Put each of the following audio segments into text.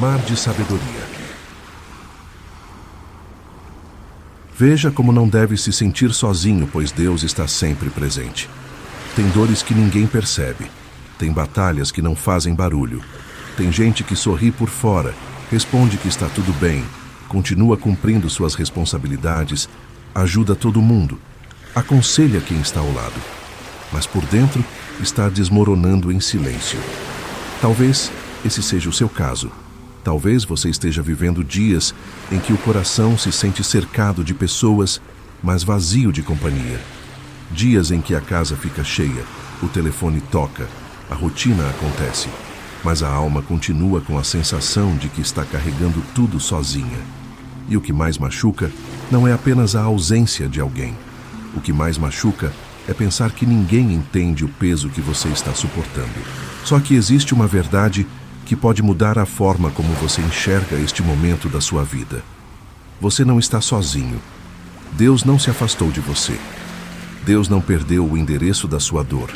Mar de sabedoria. Veja como não deve se sentir sozinho, pois Deus está sempre presente. Tem dores que ninguém percebe. Tem batalhas que não fazem barulho. Tem gente que sorri por fora, responde que está tudo bem, continua cumprindo suas responsabilidades, ajuda todo mundo, aconselha quem está ao lado. Mas por dentro está desmoronando em silêncio. Talvez esse seja o seu caso. Talvez você esteja vivendo dias em que o coração se sente cercado de pessoas, mas vazio de companhia. Dias em que a casa fica cheia, o telefone toca, a rotina acontece, mas a alma continua com a sensação de que está carregando tudo sozinha. E o que mais machuca não é apenas a ausência de alguém. O que mais machuca é pensar que ninguém entende o peso que você está suportando. Só que existe uma verdade que pode mudar a forma como você enxerga este momento da sua vida. Você não está sozinho. Deus não se afastou de você. Deus não perdeu o endereço da sua dor.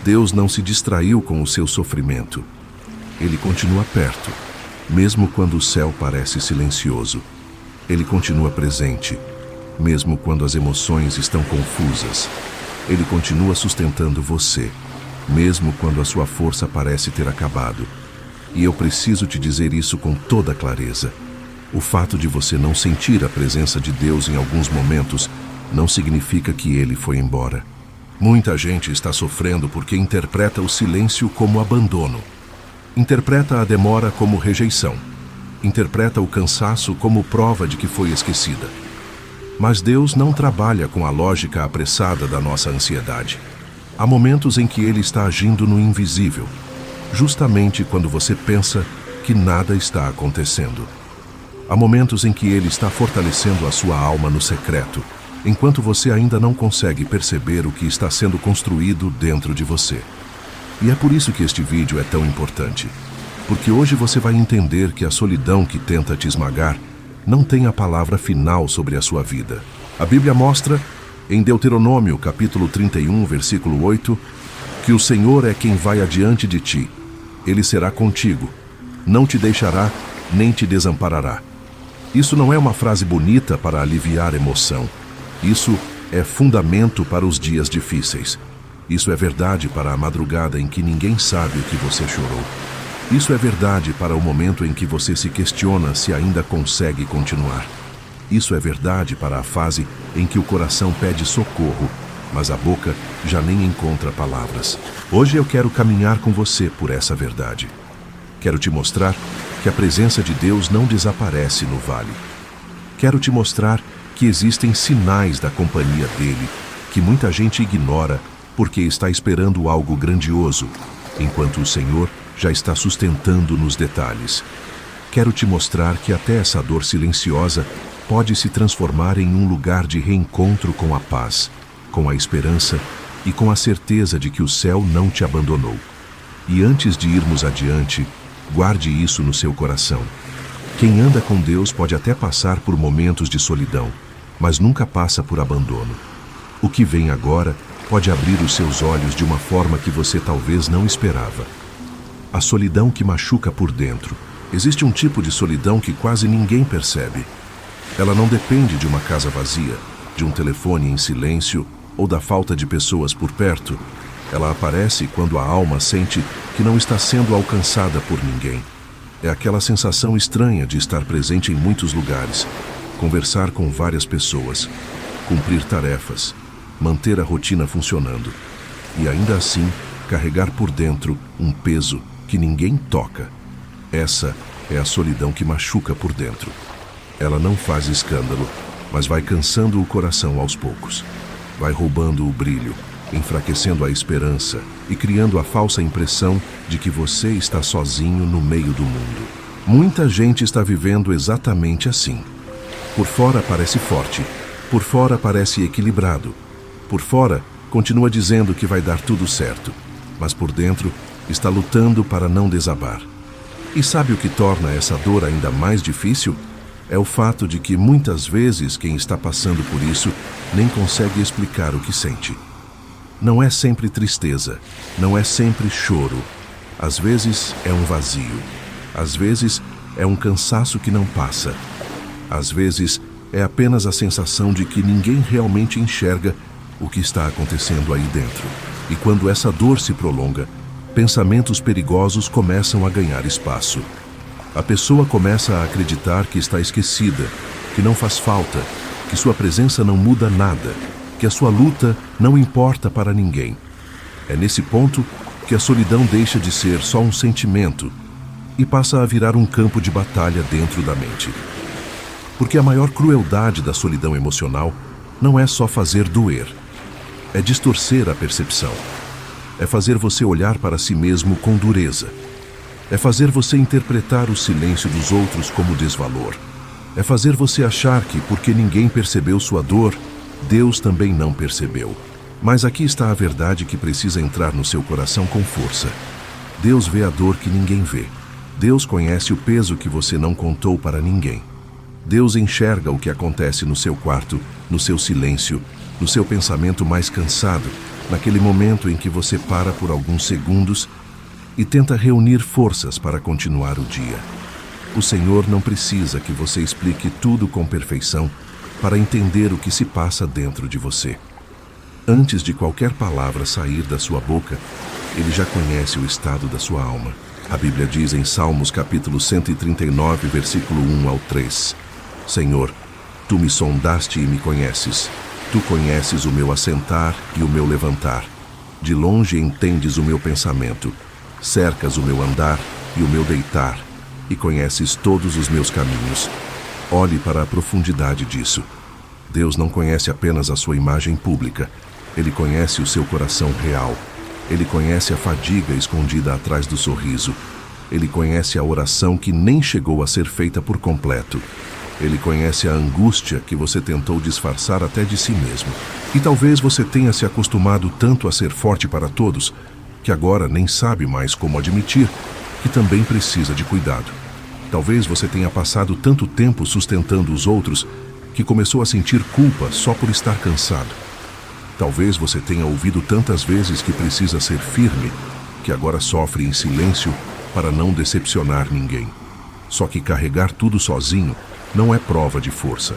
Deus não se distraiu com o seu sofrimento. Ele continua perto, mesmo quando o céu parece silencioso. Ele continua presente, mesmo quando as emoções estão confusas. Ele continua sustentando você, mesmo quando a sua força parece ter acabado. E eu preciso te dizer isso com toda clareza. O fato de você não sentir a presença de Deus em alguns momentos não significa que Ele foi embora. Muita gente está sofrendo porque interpreta o silêncio como abandono. Interpreta a demora como rejeição. Interpreta o cansaço como prova de que foi esquecida. Mas Deus não trabalha com a lógica apressada da nossa ansiedade. Há momentos em que Ele está agindo no invisível, justamente quando você pensa que nada está acontecendo. Há momentos em que Ele está fortalecendo a sua alma no secreto, enquanto você ainda não consegue perceber o que está sendo construído dentro de você. E é por isso que este vídeo é tão importante, porque hoje você vai entender que a solidão que tenta te esmagar não tem a palavra final sobre a sua vida. A Bíblia mostra, em Deuteronômio, capítulo 31, versículo 8, que o Senhor é quem vai adiante de ti. Ele será contigo, não te deixará, nem te desamparará. Isso não é uma frase bonita para aliviar emoção. Isso é fundamento para os dias difíceis. Isso é verdade para a madrugada em que ninguém sabe o que você chorou. Isso é verdade para o momento em que você se questiona se ainda consegue continuar. Isso é verdade para a fase em que o coração pede socorro, mas a boca já nem encontra palavras. Hoje eu quero caminhar com você por essa verdade. Quero te mostrar que a presença de Deus não desaparece no vale. Quero te mostrar que existem sinais da companhia dele, que muita gente ignora porque está esperando algo grandioso, enquanto o Senhor já está sustentando nos detalhes. Quero te mostrar que até essa dor silenciosa pode se transformar em um lugar de reencontro com a paz, com a esperança e com a certeza de que o céu não te abandonou. E antes de irmos adiante, guarde isso no seu coração. Quem anda com Deus pode até passar por momentos de solidão, mas nunca passa por abandono. O que vem agora pode abrir os seus olhos de uma forma que você talvez não esperava. A solidão que machuca por dentro. Existe um tipo de solidão que quase ninguém percebe. Ela não depende de uma casa vazia, de um telefone em silêncio ou da falta de pessoas por perto. Ela aparece quando a alma sente que não está sendo alcançada por ninguém. É aquela sensação estranha de estar presente em muitos lugares, conversar com várias pessoas, cumprir tarefas, manter a rotina funcionando e ainda assim carregar por dentro um peso que ninguém toca. Essa é a solidão que machuca por dentro. Ela não faz escândalo, mas vai cansando o coração aos poucos. Vai roubando o brilho, enfraquecendo a esperança e criando a falsa impressão de que você está sozinho no meio do mundo. Muita gente está vivendo exatamente assim. Por fora parece forte, por fora parece equilibrado, por fora continua dizendo que vai dar tudo certo, mas por dentro está lutando para não desabar. E sabe o que torna essa dor ainda mais difícil? É o fato de que muitas vezes quem está passando por isso nem consegue explicar o que sente. Não é sempre tristeza, não é sempre choro. Às vezes é um vazio. Às vezes É um cansaço que não passa. Às vezes, é apenas a sensação de que ninguém realmente enxerga o que está acontecendo aí dentro. E quando essa dor se prolonga, pensamentos perigosos começam a ganhar espaço. A pessoa começa a acreditar que está esquecida, que não faz falta, que sua presença não muda nada, que a sua luta não importa para ninguém. É nesse ponto que a solidão deixa de ser só um sentimento e passa a virar um campo de batalha dentro da mente. Porque a maior crueldade da solidão emocional não é só fazer doer, é distorcer a percepção. É fazer você olhar para si mesmo com dureza. É fazer você interpretar o silêncio dos outros como desvalor. É fazer você achar que, porque ninguém percebeu sua dor, Deus também não percebeu. Mas aqui está a verdade que precisa entrar no seu coração com força. Deus vê a dor que ninguém vê. Deus conhece o peso que você não contou para ninguém. Deus enxerga o que acontece no seu quarto, no seu silêncio, no seu pensamento mais cansado, naquele momento em que você para por alguns segundos e tenta reunir forças para continuar o dia. O Senhor não precisa que você explique tudo com perfeição para entender o que se passa dentro de você. Antes de qualquer palavra sair da sua boca, Ele já conhece o estado da sua alma. A Bíblia diz em Salmos capítulo 139, versículo 1 ao 3: Senhor, Tu me sondaste e me conheces. Tu conheces o meu assentar e o meu levantar. De longe entendes o meu pensamento. Cercas o meu andar e o meu deitar, e conheces todos os meus caminhos. Olhe para a profundidade disso. Deus não conhece apenas a sua imagem pública. Ele conhece o seu coração real. Ele conhece a fadiga escondida atrás do sorriso. Ele conhece a oração que nem chegou a ser feita por completo. Ele conhece a angústia que você tentou disfarçar até de si mesmo. E talvez você tenha se acostumado tanto a ser forte para todos, que agora nem sabe mais como admitir que também precisa de cuidado. Talvez você tenha passado tanto tempo sustentando os outros que começou a sentir culpa só por estar cansado. Talvez você tenha ouvido tantas vezes que precisa ser firme, que agora sofre em silêncio para não decepcionar ninguém. Só que carregar tudo sozinho não é prova de força.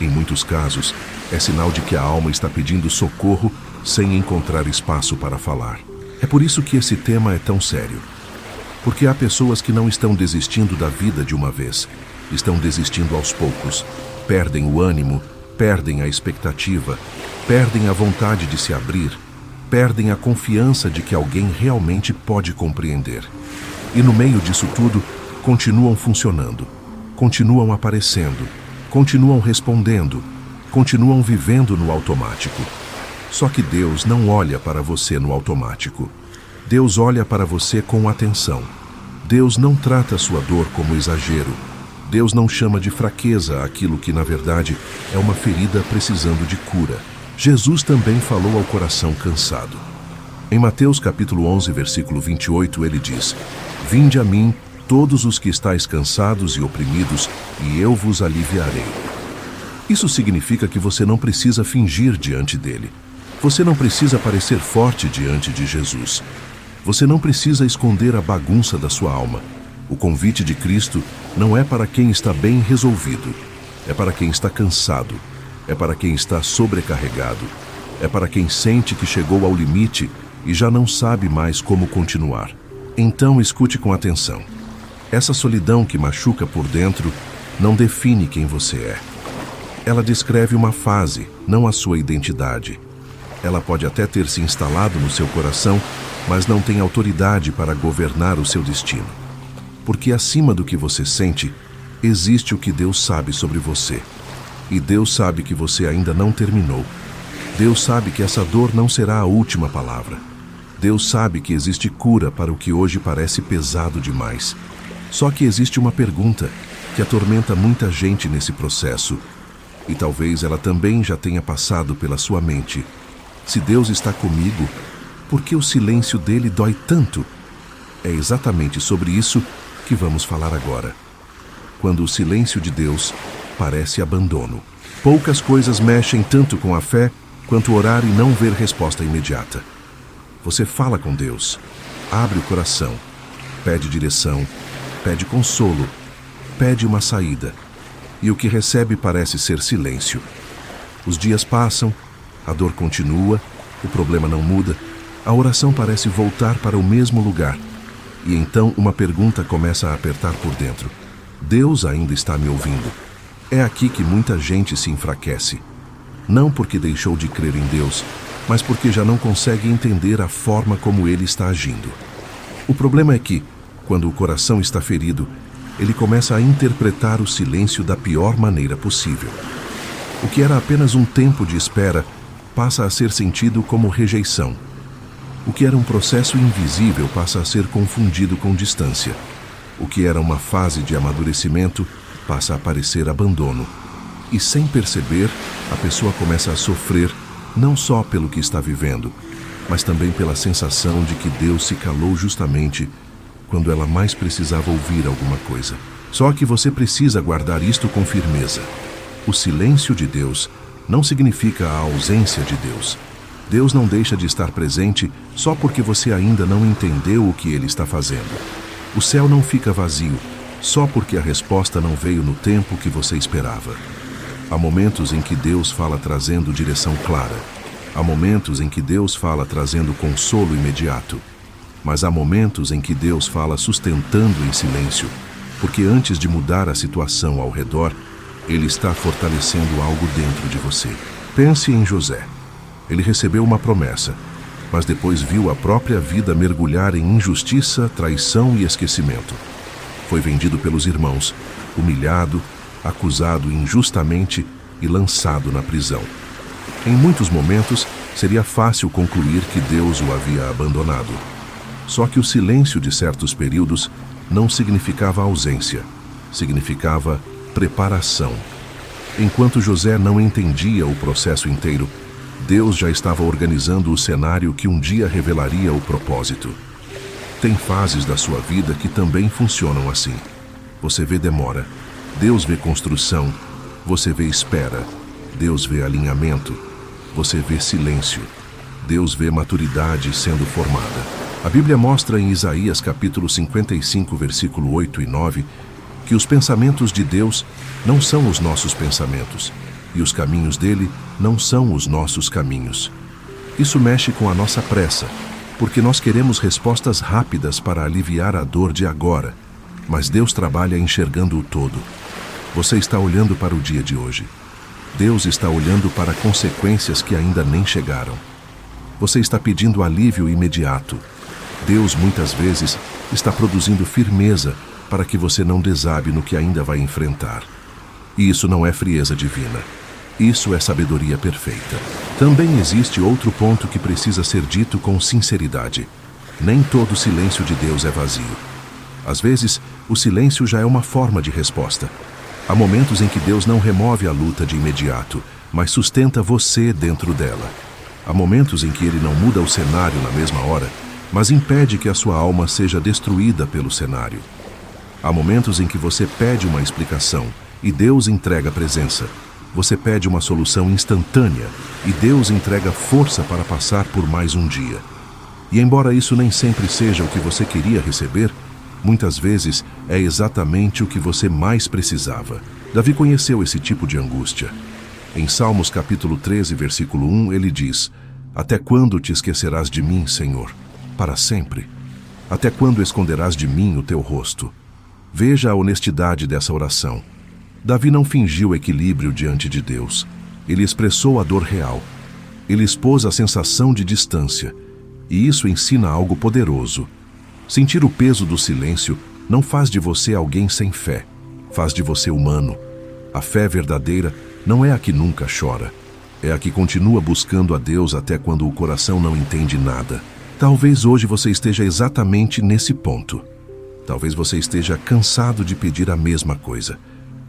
Em muitos casos, é sinal de que a alma está pedindo socorro sem encontrar espaço para falar. É por isso que esse tema é tão sério. Porque há pessoas que não estão desistindo da vida de uma vez. Estão desistindo aos poucos. Perdem o ânimo, perdem a expectativa, perdem a vontade de se abrir, perdem a confiança de que alguém realmente pode compreender. E no meio disso tudo, continuam funcionando, continuam aparecendo, continuam respondendo, continuam vivendo no automático. Só que Deus não olha para você no automático. Deus olha para você com atenção. Deus não trata sua dor como exagero. Deus não chama de fraqueza aquilo que, na verdade, é uma ferida precisando de cura. Jesus também falou ao coração cansado. Em Mateus capítulo 11, versículo 28, ele diz: Vinde a mim, todos os que estáis cansados e oprimidos, e eu vos aliviarei. Isso significa que você não precisa fingir diante dele. Você não precisa parecer forte diante de Jesus. Você não precisa esconder a bagunça da sua alma. O convite de Cristo não é para quem está bem resolvido. É para quem está cansado. É para quem está sobrecarregado. É para quem sente que chegou ao limite e já não sabe mais como continuar. Então escute com atenção. Essa solidão que machuca por dentro não define quem você é. Ela descreve uma fase, não a sua identidade. Ela pode até ter se instalado no seu coração, mas não tem autoridade para governar o seu destino. Porque acima do que você sente, existe o que Deus sabe sobre você. E Deus sabe que você ainda não terminou. Deus sabe que essa dor não será a última palavra. Deus sabe que existe cura para o que hoje parece pesado demais. Só que existe uma pergunta que atormenta muita gente nesse processo, e talvez ela também já tenha passado pela sua mente. Se Deus está comigo, por que o silêncio dele dói tanto? É exatamente sobre isso que vamos falar agora. Quando o silêncio de Deus parece abandono. Poucas coisas mexem tanto com a fé quanto orar e não ver resposta imediata. Você fala com Deus, abre o coração, pede direção, pede consolo, pede uma saída, e o que recebe parece ser silêncio. Os dias passam, a dor continua, o problema não muda, a oração parece voltar para o mesmo lugar. E então uma pergunta começa a apertar por dentro. Deus ainda está me ouvindo? É aqui que muita gente se enfraquece. Não porque deixou de crer em Deus, mas porque já não consegue entender a forma como Ele está agindo. O problema é que, quando o coração está ferido, ele começa a interpretar o silêncio da pior maneira possível. O que era apenas um tempo de espera passa a ser sentido como rejeição. O que era um processo invisível passa a ser confundido com distância. O que era uma fase de amadurecimento passa a parecer abandono. E sem perceber, a pessoa começa a sofrer não só pelo que está vivendo, mas também pela sensação de que Deus se calou justamente quando ela mais precisava ouvir alguma coisa. Só que você precisa guardar isto com firmeza. O silêncio de Deus não significa a ausência de Deus. Deus não deixa de estar presente só porque você ainda não entendeu o que Ele está fazendo. O céu não fica vazio só porque a resposta não veio no tempo que você esperava. Há momentos em que Deus fala trazendo direção clara. Há momentos em que Deus fala trazendo consolo imediato. Mas há momentos em que Deus fala sustentando em silêncio, porque antes de mudar a situação ao redor, Ele está fortalecendo algo dentro de você. Pense em José. Ele recebeu uma promessa, mas depois viu a própria vida mergulhar em injustiça, traição e esquecimento. Foi vendido pelos irmãos, humilhado, acusado injustamente e lançado na prisão. Em muitos momentos, seria fácil concluir que Deus o havia abandonado. Só que o silêncio de certos períodos não significava ausência, significava preparação. Enquanto José não entendia o processo inteiro, Deus já estava organizando o cenário que um dia revelaria o propósito. Tem fases da sua vida que também funcionam assim. Você vê demora, Deus vê construção, você vê espera, Deus vê alinhamento, você vê silêncio, Deus vê maturidade sendo formada. A Bíblia mostra em Isaías capítulo 55, versículo 8 e 9, que os pensamentos de Deus não são os nossos pensamentos, e os caminhos dele não são os nossos caminhos. Isso mexe com a nossa pressa, porque nós queremos respostas rápidas para aliviar a dor de agora, mas Deus trabalha enxergando o todo. Você está olhando para o dia de hoje. Deus está olhando para consequências que ainda nem chegaram. Você está pedindo alívio imediato. Deus, muitas vezes, está produzindo firmeza para que você não desabe no que ainda vai enfrentar. E isso não é frieza divina. Isso é sabedoria perfeita. Também existe outro ponto que precisa ser dito com sinceridade. Nem todo silêncio de Deus é vazio. Às vezes, o silêncio já é uma forma de resposta. Há momentos em que Deus não remove a luta de imediato, mas sustenta você dentro dela. Há momentos em que Ele não muda o cenário na mesma hora, mas impede que a sua alma seja destruída pelo cenário. Há momentos em que você pede uma explicação e Deus entrega presença. Você pede uma solução instantânea e Deus entrega força para passar por mais um dia. E embora isso nem sempre seja o que você queria receber, muitas vezes é exatamente o que você mais precisava. Davi conheceu esse tipo de angústia. Em Salmos capítulo 13, versículo 1, ele diz: "Até quando te esquecerás de mim, Senhor? Para sempre? Até quando esconderás de mim o teu rosto?" Veja a honestidade dessa oração. Davi não fingiu equilíbrio diante de Deus. Ele expressou a dor real. Ele expôs a sensação de distância. E isso ensina algo poderoso. Sentir o peso do silêncio não faz de você alguém sem fé. Faz de você humano. A fé verdadeira não é a que nunca chora. É a que continua buscando a Deus até quando o coração não entende nada. Talvez hoje você esteja exatamente nesse ponto. Talvez você esteja cansado de pedir a mesma coisa.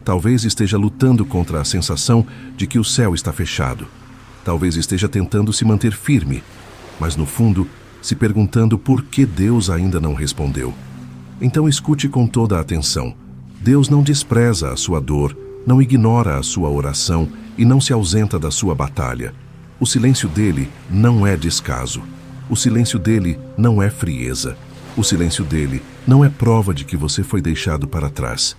Talvez esteja lutando contra a sensação de que o céu está fechado. Talvez esteja tentando se manter firme, mas no fundo, se perguntando por que Deus ainda não respondeu. Então escute com toda a atenção. Deus não despreza a sua dor, não ignora a sua oração e não se ausenta da sua batalha. O silêncio dele não é descaso. O silêncio dele não é frieza. O silêncio dele não é prova de que você foi deixado para trás.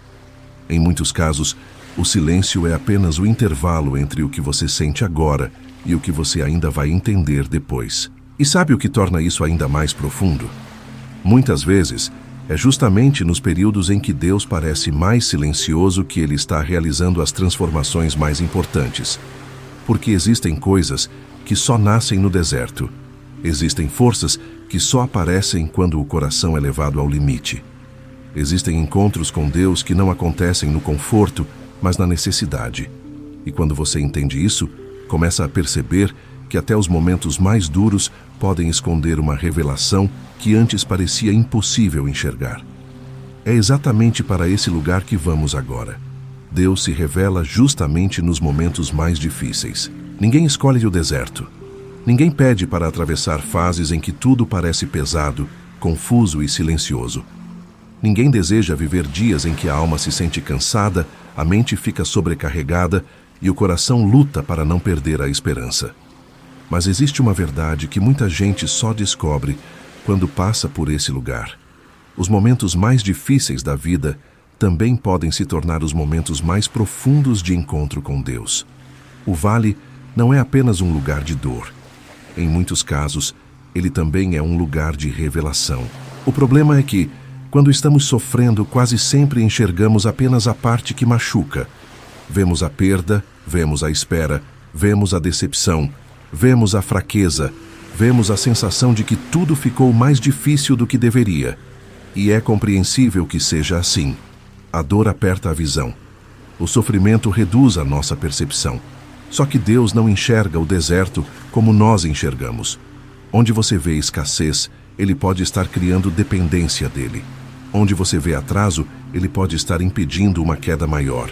Em muitos casos, o silêncio é apenas o intervalo entre o que você sente agora e o que você ainda vai entender depois. E sabe o que torna isso ainda mais profundo? Muitas vezes, é justamente nos períodos em que Deus parece mais silencioso que Ele está realizando as transformações mais importantes. Porque existem coisas que só nascem no deserto. Existem forças que só aparecem quando o coração é levado ao limite. Existem encontros com Deus que não acontecem no conforto, mas na necessidade. E quando você entende isso, começa a perceber que até os momentos mais duros podem esconder uma revelação que antes parecia impossível enxergar. É exatamente para esse lugar que vamos agora. Deus se revela justamente nos momentos mais difíceis. Ninguém escolhe o deserto. Ninguém pede para atravessar fases em que tudo parece pesado, confuso e silencioso. Ninguém deseja viver dias em que a alma se sente cansada, a mente fica sobrecarregada e o coração luta para não perder a esperança. Mas existe uma verdade que muita gente só descobre quando passa por esse lugar. Os momentos mais difíceis da vida também podem se tornar os momentos mais profundos de encontro com Deus. O vale não é apenas um lugar de dor. Em muitos casos, ele também é um lugar de revelação. O problema é que, quando estamos sofrendo, quase sempre enxergamos apenas a parte que machuca. Vemos a perda, vemos a espera, vemos a decepção, vemos a fraqueza, vemos a sensação de que tudo ficou mais difícil do que deveria. E é compreensível que seja assim. A dor aperta a visão. O sofrimento reduz a nossa percepção. Só que Deus não enxerga o deserto como nós enxergamos. Onde você vê escassez, Ele pode estar criando dependência dele. Onde você vê atraso, Ele pode estar impedindo uma queda maior.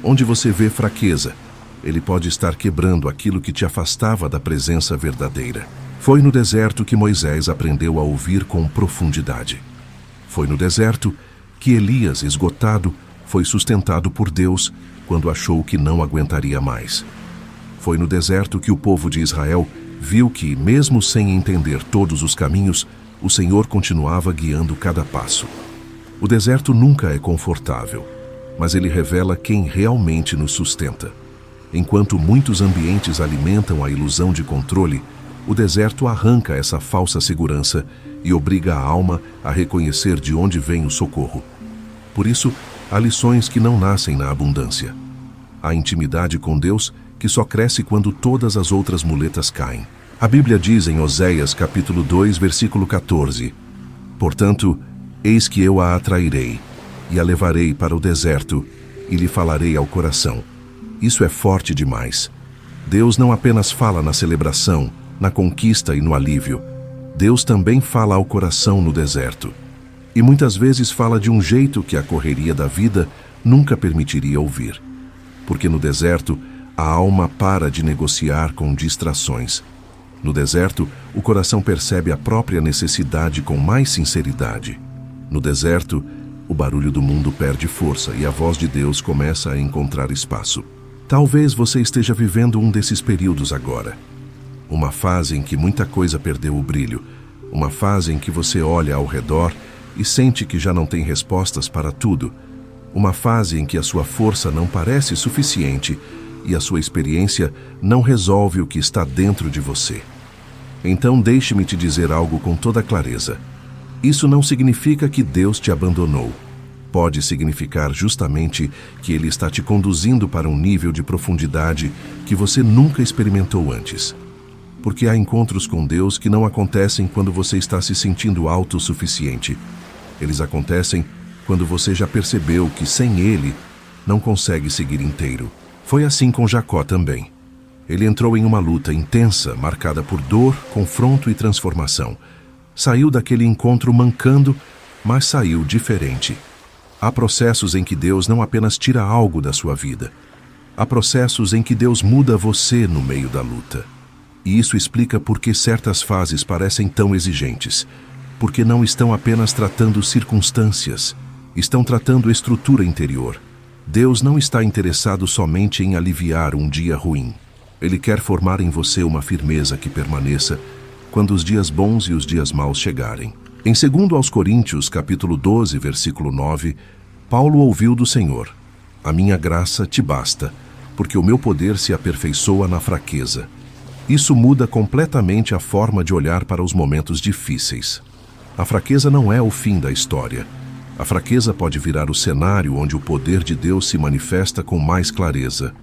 Onde você vê fraqueza, Ele pode estar quebrando aquilo que te afastava da presença verdadeira. Foi no deserto que Moisés aprendeu a ouvir com profundidade. Foi no deserto que Elias, esgotado, foi sustentado por Deus quando achou que não aguentaria mais. Foi no deserto que o povo de Israel viu que, mesmo sem entender todos os caminhos, o Senhor continuava guiando cada passo. O deserto nunca é confortável, mas ele revela quem realmente nos sustenta. Enquanto muitos ambientes alimentam a ilusão de controle, o deserto arranca essa falsa segurança e obriga a alma a reconhecer de onde vem o socorro. Por isso, há lições que não nascem na abundância. Há intimidade com Deus que só cresce quando todas as outras muletas caem. A Bíblia diz em Oséias capítulo 2, versículo 14: Portanto, eis que eu a atrairei, e a levarei para o deserto, e lhe falarei ao coração. Isso é forte demais. Deus não apenas fala na celebração, na conquista e no alívio. Deus também fala ao coração no deserto. E muitas vezes fala de um jeito que a correria da vida nunca permitiria ouvir. Porque no deserto, a alma para de negociar com distrações. No deserto, o coração percebe a própria necessidade com mais sinceridade. No deserto, o barulho do mundo perde força e a voz de Deus começa a encontrar espaço. Talvez você esteja vivendo um desses períodos agora. Uma fase em que muita coisa perdeu o brilho. Uma fase em que você olha ao redor e sente que já não tem respostas para tudo. Uma fase em que a sua força não parece suficiente e a sua experiência não resolve o que está dentro de você. Então deixe-me te dizer algo com toda clareza. Isso não significa que Deus te abandonou. Pode significar justamente que Ele está te conduzindo para um nível de profundidade que você nunca experimentou antes. Porque há encontros com Deus que não acontecem quando você está se sentindo autossuficiente. Eles acontecem quando você já percebeu que sem Ele não consegue seguir inteiro. Foi assim com Jacó também. Ele entrou em uma luta intensa, marcada por dor, confronto e transformação. Saiu daquele encontro mancando, mas saiu diferente. Há processos em que Deus não apenas tira algo da sua vida. Há processos em que Deus muda você no meio da luta. E isso explica por que certas fases parecem tão exigentes. Porque não estão apenas tratando circunstâncias, estão tratando estrutura interior. Deus não está interessado somente em aliviar um dia ruim. Ele quer formar em você uma firmeza que permaneça quando os dias bons e os dias maus chegarem. Em 2 aos Coríntios, capítulo 12, versículo 9, Paulo ouviu do Senhor: A minha graça te basta, porque o meu poder se aperfeiçoa na fraqueza. Isso muda completamente a forma de olhar para os momentos difíceis. A fraqueza não é o fim da história. A fraqueza pode virar o cenário onde o poder de Deus se manifesta com mais clareza.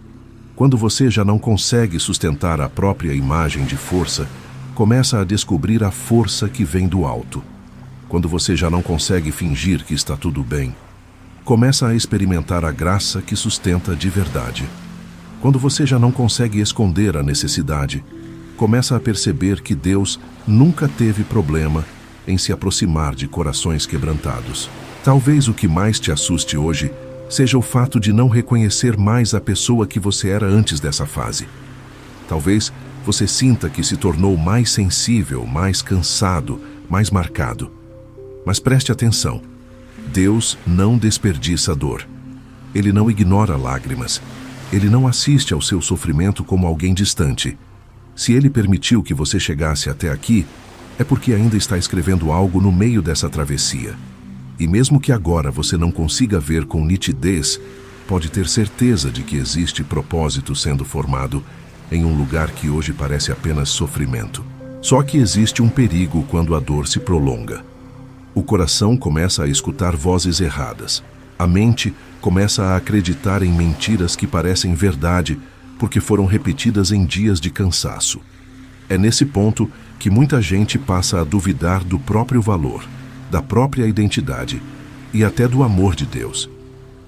Quando você já não consegue sustentar a própria imagem de força, começa a descobrir a força que vem do alto. Quando você já não consegue fingir que está tudo bem, começa a experimentar a graça que sustenta de verdade. Quando você já não consegue esconder a necessidade, começa a perceber que Deus nunca teve problema em se aproximar de corações quebrantados. Talvez o que mais te assuste hoje seja o fato de não reconhecer mais a pessoa que você era antes dessa fase. Talvez você sinta que se tornou mais sensível, mais cansado, mais marcado. Mas preste atenção. Deus não desperdiça dor. Ele não ignora lágrimas. Ele não assiste ao seu sofrimento como alguém distante. Se Ele permitiu que você chegasse até aqui, é porque ainda está escrevendo algo no meio dessa travessia. E mesmo que agora você não consiga ver com nitidez, pode ter certeza de que existe propósito sendo formado em um lugar que hoje parece apenas sofrimento. Só que existe um perigo quando a dor se prolonga. O coração começa a escutar vozes erradas. A mente começa a acreditar em mentiras que parecem verdade porque foram repetidas em dias de cansaço. É nesse ponto que muita gente passa a duvidar do próprio valor, da própria identidade e até do amor de Deus.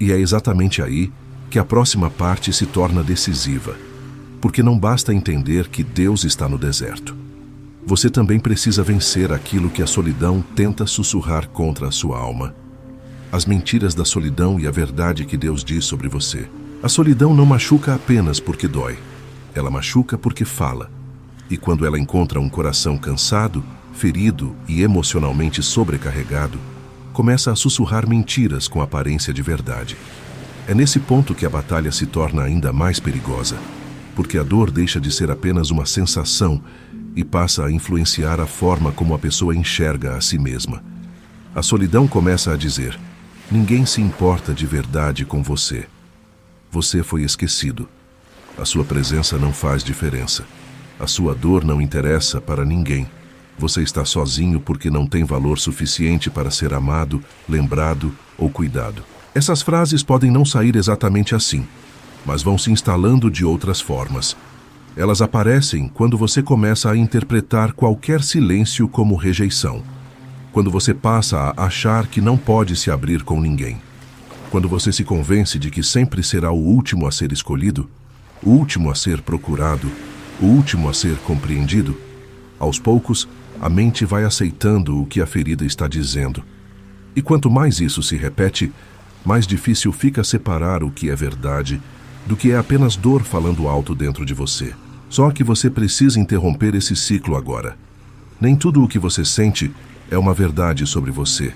E é exatamente aí que a próxima parte se torna decisiva, porque não basta entender que Deus está no deserto. Você também precisa vencer aquilo que a solidão tenta sussurrar contra a sua alma. As mentiras da solidão e a verdade que Deus diz sobre você. A solidão não machuca apenas porque dói. Ela machuca porque fala. E quando ela encontra um coração cansado, ferido e emocionalmente sobrecarregado, começa a sussurrar mentiras com aparência de verdade. É nesse ponto que a batalha se torna ainda mais perigosa, porque a dor deixa de ser apenas uma sensação e passa a influenciar a forma como a pessoa enxerga a si mesma. A solidão começa a dizer: ninguém se importa de verdade com você. Você foi esquecido. A sua presença não faz diferença. A sua dor não interessa para ninguém. Você está sozinho porque não tem valor suficiente para ser amado, lembrado ou cuidado. Essas frases podem não sair exatamente assim, mas vão se instalando de outras formas. Elas aparecem quando você começa a interpretar qualquer silêncio como rejeição. Quando você passa a achar que não pode se abrir com ninguém. Quando você se convence de que sempre será o último a ser escolhido, o último a ser procurado, o último a ser compreendido. Aos poucos, a mente vai aceitando o que a ferida está dizendo. E quanto mais isso se repete, mais difícil fica separar o que é verdade do que é apenas dor falando alto dentro de você. Só que você precisa interromper esse ciclo agora. Nem tudo o que você sente é uma verdade sobre você.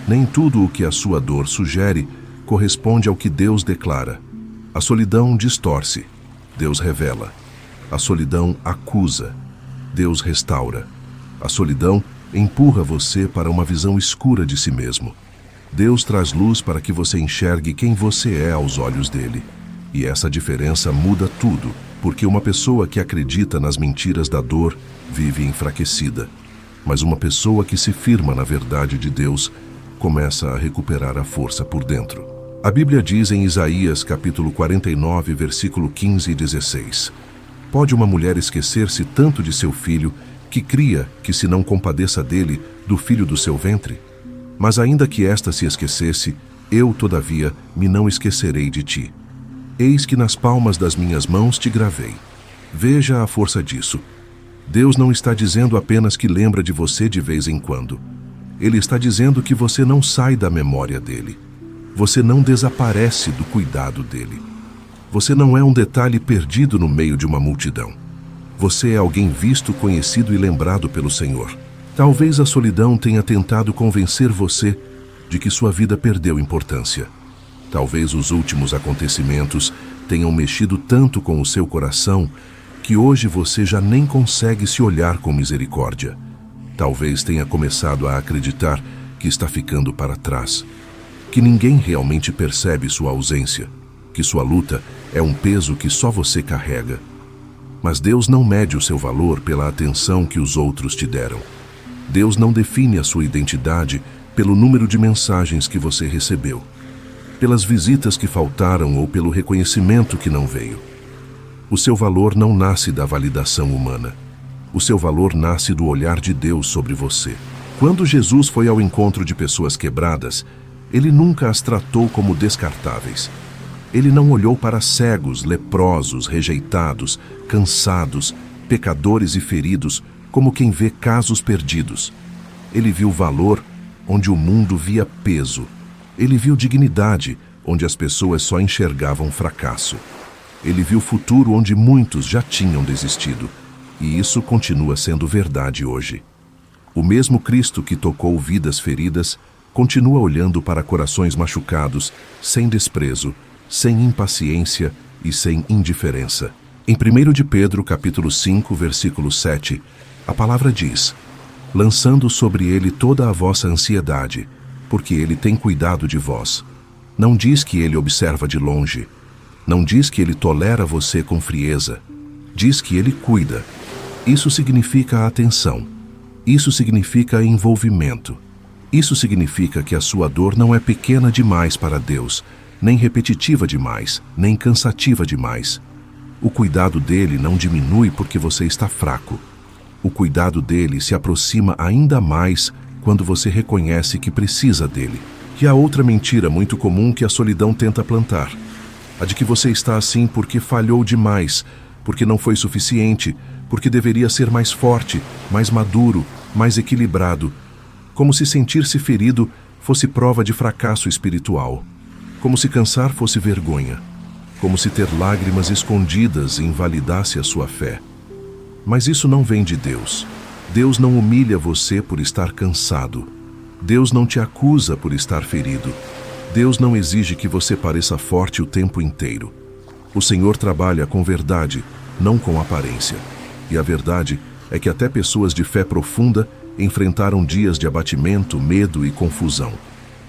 Nem tudo o que a sua dor sugere corresponde ao que Deus declara. A solidão distorce, Deus revela. A solidão acusa, Deus restaura. A solidão empurra você para uma visão escura de si mesmo. Deus traz luz para que você enxergue quem você é aos olhos dele. E essa diferença muda tudo, porque uma pessoa que acredita nas mentiras da dor vive enfraquecida. Mas uma pessoa que se firma na verdade de Deus começa a recuperar a força por dentro. A Bíblia diz em Isaías capítulo 49, versículo 15 e 16: Pode uma mulher esquecer-se tanto de seu filho, que cria que se não compadeça dele, do filho do seu ventre? Mas ainda que esta se esquecesse, eu, todavia, me não esquecerei de ti. Eis que nas palmas das minhas mãos te gravei. Veja a força disso. Deus não está dizendo apenas que lembra de você de vez em quando. Ele está dizendo que você não sai da memória dele. Você não desaparece do cuidado dele. Você não é um detalhe perdido no meio de uma multidão. Você é alguém visto, conhecido e lembrado pelo Senhor. Talvez a solidão tenha tentado convencer você de que sua vida perdeu importância. Talvez os últimos acontecimentos tenham mexido tanto com o seu coração que hoje você já nem consegue se olhar com misericórdia. Talvez tenha começado a acreditar que está ficando para trás, que ninguém realmente percebe sua ausência. que sua luta é um peso que só você carrega. Mas Deus não mede o seu valor pela atenção que os outros te deram. Deus não define a sua identidade pelo número de mensagens que você recebeu, pelas visitas que faltaram ou pelo reconhecimento que não veio. O seu valor não nasce da validação humana. O seu valor nasce do olhar de Deus sobre você. Quando Jesus foi ao encontro de pessoas quebradas, ele nunca as tratou como descartáveis. Ele não olhou para cegos, leprosos, rejeitados, cansados, pecadores e feridos como quem vê casos perdidos. Ele viu valor onde o mundo via peso. Ele viu dignidade onde as pessoas só enxergavam fracasso. Ele viu futuro onde muitos já tinham desistido. E isso continua sendo verdade hoje. O mesmo Cristo que tocou vidas feridas continua olhando para corações machucados, sem desprezo, sem impaciência e sem indiferença. Em 1 de Pedro, capítulo 5, versículo 7, a palavra diz: lançando sobre ele toda a vossa ansiedade, porque ele tem cuidado de vós. Não diz que ele observa de longe. Não diz que ele tolera você com frieza. Diz que ele cuida. Isso significa atenção. Isso significa envolvimento. Isso significa que a sua dor não é pequena demais para Deus, nem repetitiva demais, nem cansativa demais. O cuidado dele não diminui porque você está fraco. O cuidado dele se aproxima ainda mais quando você reconhece que precisa dele. E há outra mentira muito comum que a solidão tenta plantar. A de que você está assim porque falhou demais, porque não foi suficiente, porque deveria ser mais forte, mais maduro, mais equilibrado. Como se sentir-se ferido fosse prova de fracasso espiritual. Como se cansar fosse vergonha. Como se ter lágrimas escondidas invalidasse a sua fé. Mas isso não vem de Deus. Deus não humilha você por estar cansado. Deus não te acusa por estar ferido. Deus não exige que você pareça forte o tempo inteiro. O Senhor trabalha com verdade, não com aparência. E a verdade é que até pessoas de fé profunda enfrentaram dias de abatimento, medo e confusão.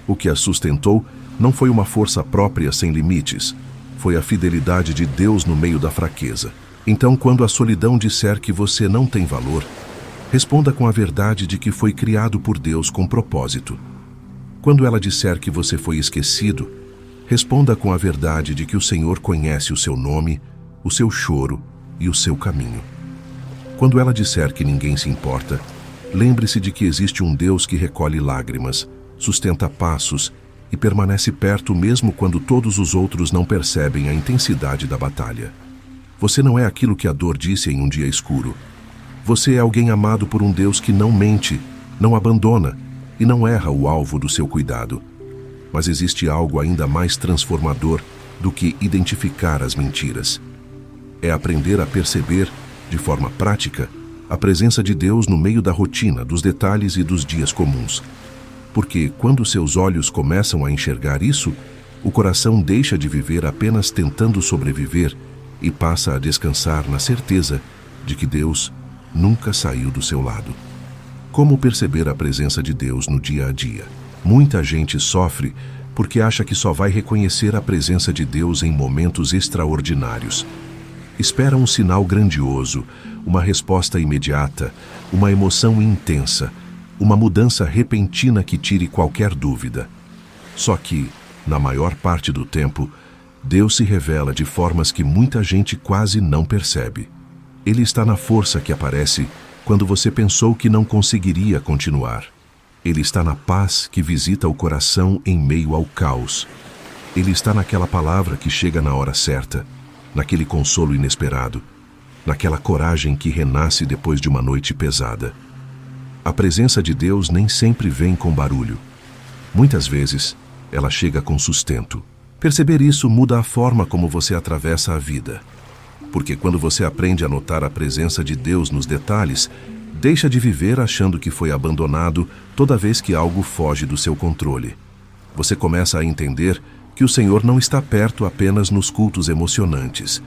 O que as sustentou não foi uma força própria sem limites, foi a fidelidade de Deus no meio da fraqueza. Então, quando a solidão disser que você não tem valor, responda com a verdade de que foi criado por Deus com propósito. Quando ela disser que você foi esquecido, responda com a verdade de que o Senhor conhece o seu nome, o seu choro e o seu caminho. Quando ela disser que ninguém se importa, lembre-se de que existe um Deus que recolhe lágrimas, sustenta passos e permanece perto mesmo quando todos os outros não percebem a intensidade da batalha. Você não é aquilo que a dor disse em um dia escuro. Você é alguém amado por um Deus que não mente, não abandona e não erra o alvo do seu cuidado. Mas existe algo ainda mais transformador do que identificar as mentiras. É aprender a perceber, de forma prática, a presença de Deus no meio da rotina, dos detalhes e dos dias comuns. Porque, quando seus olhos começam a enxergar isso, o coração deixa de viver apenas tentando sobreviver e passa a descansar na certeza de que Deus nunca saiu do seu lado. Como perceber a presença de Deus no dia a dia? Muita gente sofre porque acha que só vai reconhecer a presença de Deus em momentos extraordinários. Espera um sinal grandioso, uma resposta imediata, uma emoção intensa, uma mudança repentina que tire qualquer dúvida. Só que, na maior parte do tempo, Deus se revela de formas que muita gente quase não percebe. Ele está na força que aparece quando você pensou que não conseguiria continuar. Ele está na paz que visita o coração em meio ao caos. Ele está naquela palavra que chega na hora certa, naquele consolo inesperado, naquela coragem que renasce depois de uma noite pesada. A presença de Deus nem sempre vem com barulho. Muitas vezes, ela chega com sustento. Perceber isso muda a forma como você atravessa a vida. Porque quando você aprende a notar a presença de Deus nos detalhes, deixa de viver achando que foi abandonado toda vez que algo foge do seu controle. Você começa a entender que o Senhor não está perto apenas nos cultos emocionantes,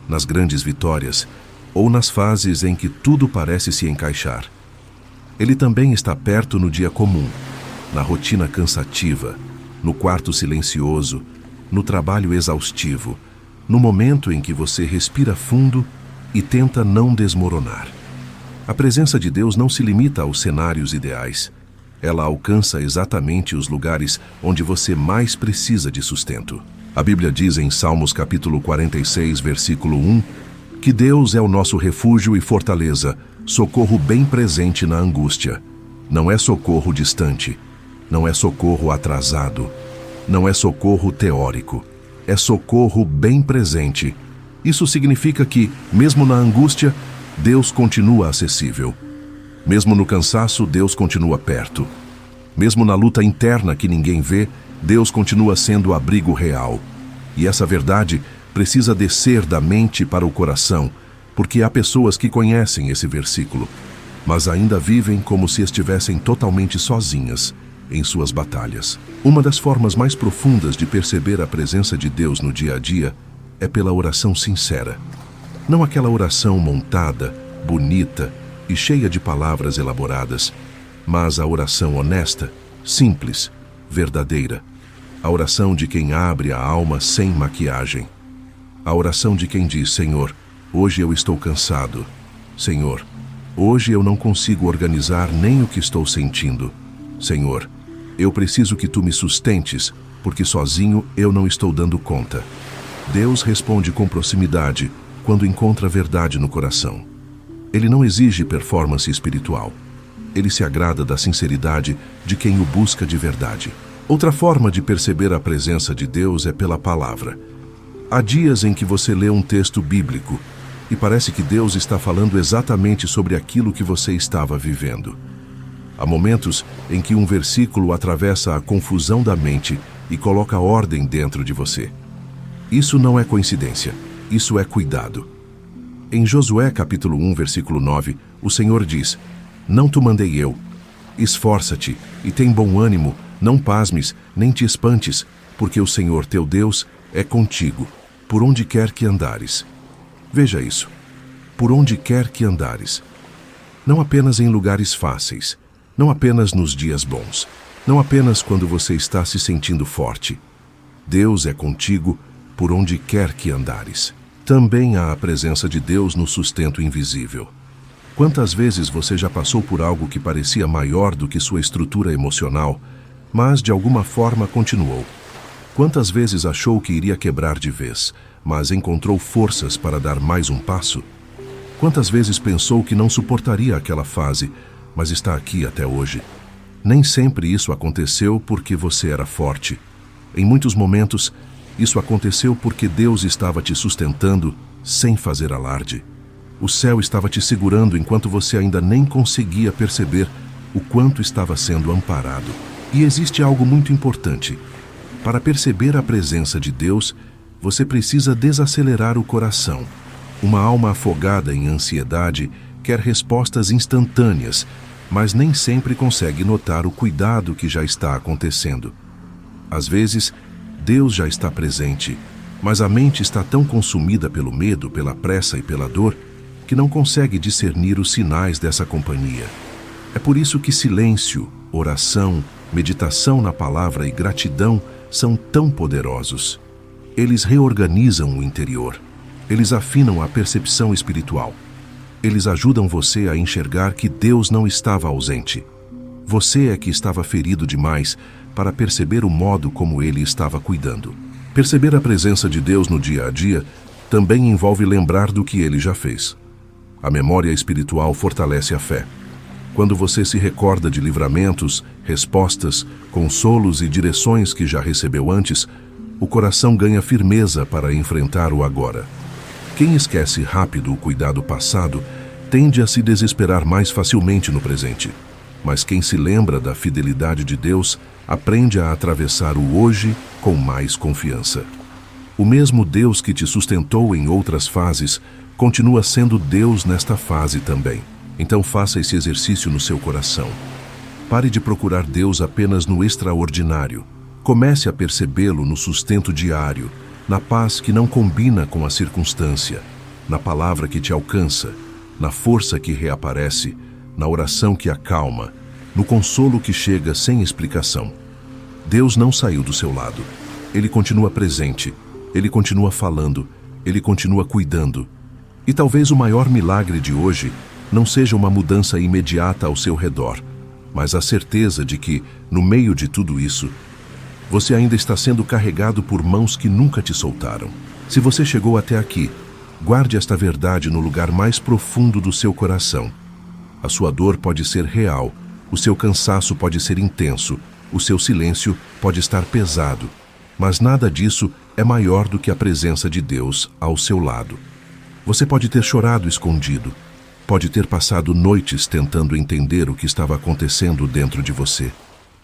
nas grandes vitórias ou nas fases em que tudo parece se encaixar. Ele também está perto no dia comum, na rotina cansativa, no quarto silencioso, no trabalho exaustivo, no momento em que você respira fundo e tenta não desmoronar. A presença de Deus não se limita aos cenários ideais. Ela alcança exatamente os lugares onde você mais precisa de sustento. A Bíblia diz em Salmos capítulo 46, versículo 1, que Deus é o nosso refúgio e fortaleza, socorro bem presente na angústia. Não é socorro distante, não é socorro atrasado, não é socorro teórico, é socorro bem presente. Isso significa que, mesmo na angústia, Deus continua acessível. Mesmo no cansaço, Deus continua perto. Mesmo na luta interna que ninguém vê, Deus continua sendo abrigo real. E essa verdade precisa descer da mente para o coração, porque há pessoas que conhecem esse versículo, mas ainda vivem como se estivessem totalmente sozinhas em suas batalhas. Uma das formas mais profundas de perceber a presença de Deus no dia a dia é pela oração sincera. Não aquela oração montada, bonita e cheia de palavras elaboradas, mas a oração honesta, simples, verdadeira. A oração de quem abre a alma sem maquiagem. A oração de quem diz: Senhor, hoje eu estou cansado. Senhor, hoje eu não consigo organizar nem o que estou sentindo. Senhor, eu preciso que tu me sustentes, porque sozinho eu não estou dando conta. Deus responde com proximidade quando encontra verdade no coração. Ele não exige performance espiritual. Ele se agrada da sinceridade de quem o busca de verdade. Outra forma de perceber a presença de Deus é pela palavra. Há dias em que você lê um texto bíblico e parece que Deus está falando exatamente sobre aquilo que você estava vivendo. Há momentos em que um versículo atravessa a confusão da mente e coloca ordem dentro de você. Isso não é coincidência, isso é cuidado. Em Josué capítulo 1, versículo 9, o Senhor diz: Não te mandei eu. Esforça-te e tem bom ânimo, não pasmes, nem te espantes, porque o Senhor teu Deus é contigo, por onde quer que andares. Veja isso, por onde quer que andares. Não apenas em lugares fáceis, não apenas nos dias bons, não apenas quando você está se sentindo forte. Deus é contigo por onde quer que andares. Também há a presença de Deus no sustento invisível. Quantas vezes você já passou por algo que parecia maior do que sua estrutura emocional, mas de alguma forma continuou? Quantas vezes achou que iria quebrar de vez, mas encontrou forças para dar mais um passo? Quantas vezes pensou que não suportaria aquela fase, mas está aqui até hoje? Nem sempre isso aconteceu porque você era forte. Em muitos momentos, isso aconteceu porque Deus estava te sustentando sem fazer alarde. O céu estava te segurando enquanto você ainda nem conseguia perceber o quanto estava sendo amparado. E existe algo muito importante. Para perceber a presença de Deus, você precisa desacelerar o coração. Uma alma afogada em ansiedade quer respostas instantâneas, mas nem sempre consegue notar o cuidado que já está acontecendo. Às vezes, Deus já está presente, mas a mente está tão consumida pelo medo, pela pressa e pela dor, que não consegue discernir os sinais dessa companhia. É por isso que silêncio, oração, meditação na palavra e gratidão são tão poderosos. Eles reorganizam o interior. Eles afinam a percepção espiritual. Eles ajudam você a enxergar que Deus não estava ausente. Você é que estava ferido demais para perceber o modo como Ele estava cuidando. Perceber a presença de Deus no dia a dia também envolve lembrar do que Ele já fez. A memória espiritual fortalece a fé. Quando você se recorda de livramentos, respostas, consolos e direções que já recebeu antes, o coração ganha firmeza para enfrentar o agora. Quem esquece rápido o cuidado passado tende a se desesperar mais facilmente no presente. Mas quem se lembra da fidelidade de Deus aprende a atravessar o hoje com mais confiança. O mesmo Deus que te sustentou em outras fases continua sendo Deus nesta fase também. Então faça esse exercício no seu coração. Pare de procurar Deus apenas no extraordinário. Comece a percebê-lo no sustento diário, na paz que não combina com a circunstância, na palavra que te alcança, na força que reaparece, na oração que acalma, no consolo que chega sem explicação. Deus não saiu do seu lado. Ele continua presente, Ele continua falando, Ele continua cuidando. E talvez o maior milagre de hoje não seja uma mudança imediata ao seu redor, mas a certeza de que, no meio de tudo isso, você ainda está sendo carregado por mãos que nunca te soltaram. Se você chegou até aqui, guarde esta verdade no lugar mais profundo do seu coração. A sua dor pode ser real, o seu cansaço pode ser intenso, o seu silêncio pode estar pesado, mas nada disso é maior do que a presença de Deus ao seu lado. Você pode ter chorado escondido, pode ter passado noites tentando entender o que estava acontecendo dentro de você.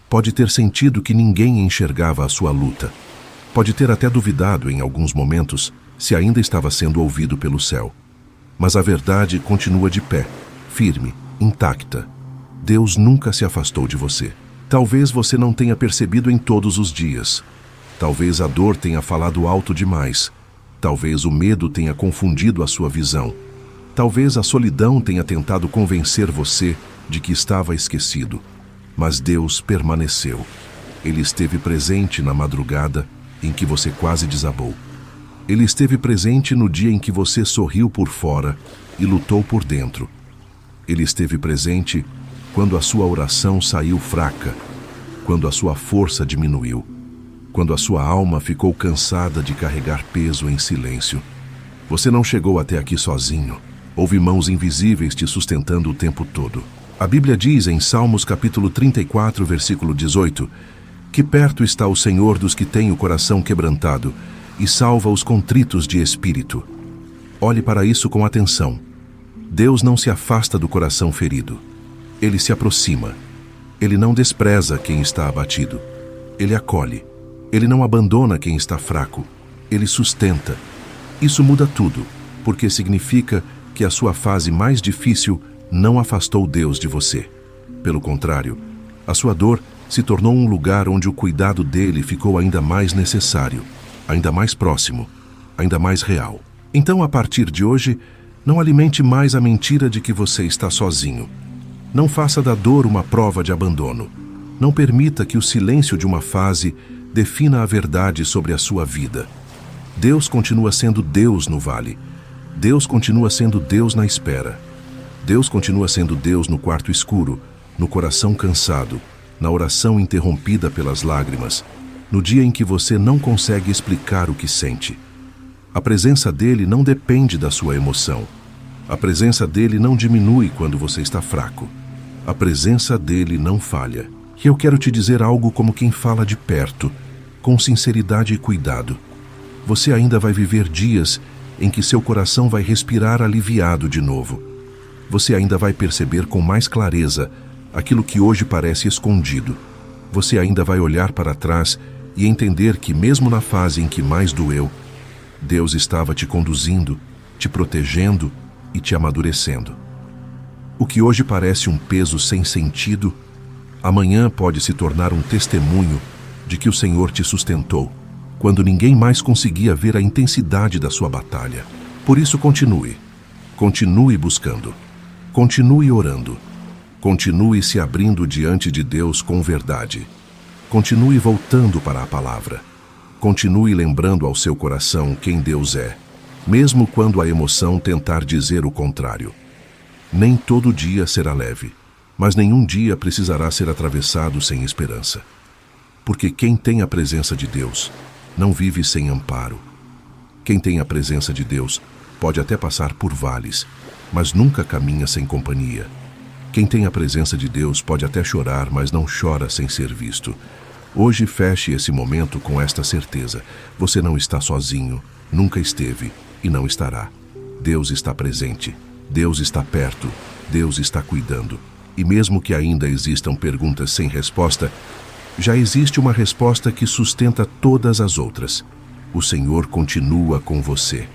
Pode ter sentido que ninguém enxergava a sua luta. Pode ter até duvidado em alguns momentos se ainda estava sendo ouvido pelo céu. Mas a verdade continua de pé, firme, intacta. Deus nunca se afastou de você. Talvez você não tenha percebido em todos os dias. Talvez a dor tenha falado alto demais. Talvez o medo tenha confundido a sua visão. Talvez a solidão tenha tentado convencer você de que estava esquecido. Mas Deus permaneceu. Ele esteve presente na madrugada em que você quase desabou. Ele esteve presente no dia em que você sorriu por fora e lutou por dentro. Ele esteve presente quando a sua oração saiu fraca, quando a sua força diminuiu, quando a sua alma ficou cansada de carregar peso em silêncio. Você não chegou até aqui sozinho. Houve mãos invisíveis te sustentando o tempo todo. A Bíblia diz em Salmos capítulo 34, versículo 18, que perto está o Senhor dos que têm o coração quebrantado e salva os contritos de espírito. Olhe para isso com atenção. Deus não se afasta do coração ferido. Ele se aproxima. Ele não despreza quem está abatido. Ele acolhe. Ele não abandona quem está fraco. Ele sustenta. Isso muda tudo, porque significa que a sua fase mais difícil não afastou Deus de você. Pelo contrário, a sua dor se tornou um lugar onde o cuidado dele ficou ainda mais necessário, ainda mais próximo, ainda mais real. Então, a partir de hoje, não alimente mais a mentira de que você está sozinho. Não faça da dor uma prova de abandono. Não permita que o silêncio de uma fase defina a verdade sobre a sua vida. Deus continua sendo Deus no vale. Deus continua sendo Deus na espera. Deus continua sendo Deus no quarto escuro, no coração cansado, na oração interrompida pelas lágrimas, no dia em que você não consegue explicar o que sente. A presença dele não depende da sua emoção. A presença dele não diminui quando você está fraco. A presença dele não falha. E eu quero te dizer algo como quem fala de perto, com sinceridade e cuidado. Você ainda vai viver dias em que seu coração vai respirar aliviado de novo. Você ainda vai perceber com mais clareza aquilo que hoje parece escondido. Você ainda vai olhar para trás e entender que, mesmo na fase em que mais doeu, Deus estava te conduzindo, te protegendo e te amadurecendo. O que hoje parece um peso sem sentido, amanhã pode se tornar um testemunho de que o Senhor te sustentou, quando ninguém mais conseguia ver a intensidade da sua batalha. Por isso continue buscando, continue orando, continue se abrindo diante de Deus com verdade, continue voltando para a palavra, continue lembrando ao seu coração quem Deus é, mesmo quando a emoção tentar dizer o contrário. Nem todo dia será leve, mas nenhum dia precisará ser atravessado sem esperança. Porque quem tem a presença de Deus não vive sem amparo. Quem tem a presença de Deus pode até passar por vales, mas nunca caminha sem companhia. Quem tem a presença de Deus pode até chorar, mas não chora sem ser visto. Hoje feche esse momento com esta certeza. Você não está sozinho, nunca esteve e não estará. Deus está presente, Deus está perto, Deus está cuidando. E mesmo que ainda existam perguntas sem resposta, já existe uma resposta que sustenta todas as outras. O Senhor continua com você.